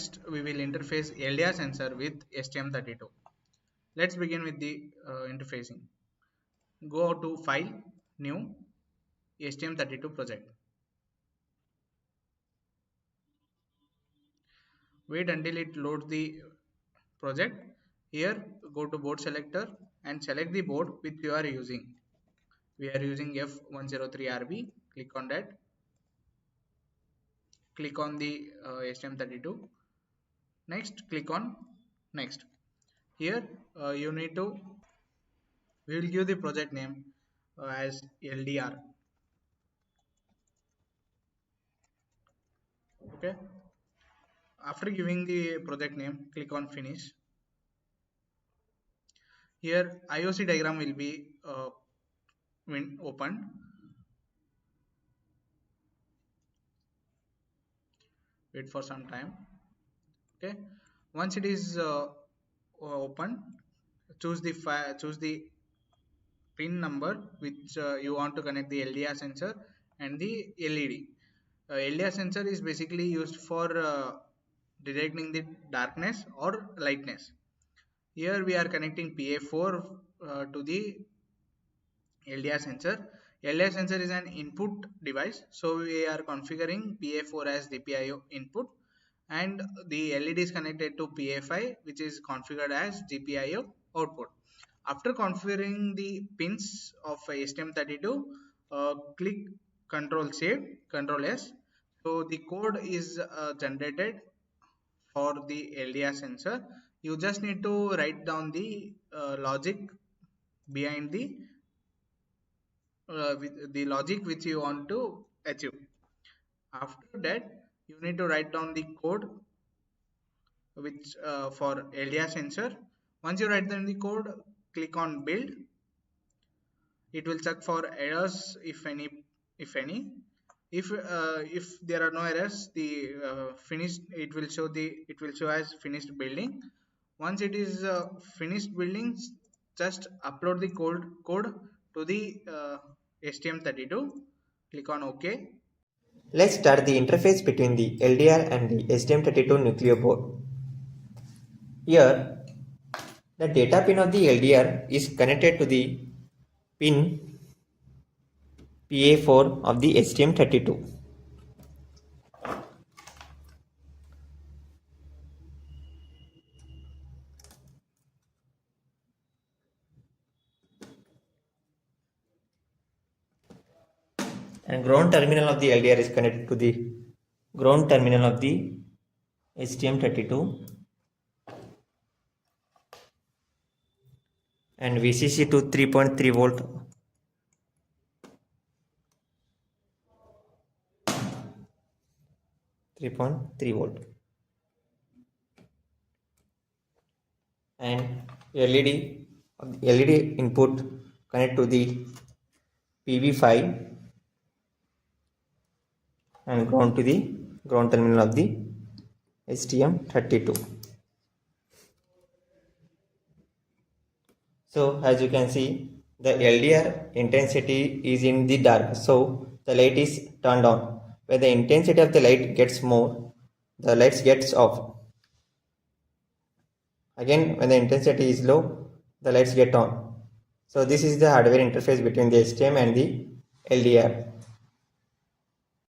next we will interface LDR sensor with STM32. Let's begin with the interfacing. Go to File, New, STM32 project. Wait until it loads the project. Here go to board selector and select the board which you are using. We are using F103RB. Click on that. Click on the STM32. Next, click on Next. Here you need to, we will give the project name as LDR. Okay. After giving the project name, click on Finish. Here IOC diagram will be opened. Wait for some time. Okay. Once it is open, choose the pin number which you want to connect the LDR sensor and the LED. LDR sensor is basically used for detecting the darkness or lightness. Here we are connecting PA4 to the LDR sensor. LDR sensor is an input device, so we are configuring PA4 as GPIO input, and the LED is connected to PA5, which is configured as GPIO output. After configuring the pins of STM32, click Ctrl Save, Ctrl S. So the code is generated for the LDR sensor. You just need to write down the logic behind the logic which you want to achieve. After that, you need to write down the code which for LDR sensor. Once you write down the code, click on Build. It will check for errors if any. If there are no errors, the finished it will show as finished building. Once it is finished building, just upload the code to the STM32. Click on OK. Let's start the interface between the LDR and the STM32 Nucleo board. Here, the data pin of the LDR is connected to the pin PA4 of the STM32. And ground terminal of the LDR is connected to the ground terminal of the STM32, and VCC to 3.3 volt. And LED input connect to the PV5 and ground to the ground terminal of the STM32. So as you can see, the LDR intensity is in the dark, so the light is turned on. When the intensity of the light gets more, the lights gets off. Again, when the intensity is low, the lights get on. So this is the hardware interface between the STM and the LDR.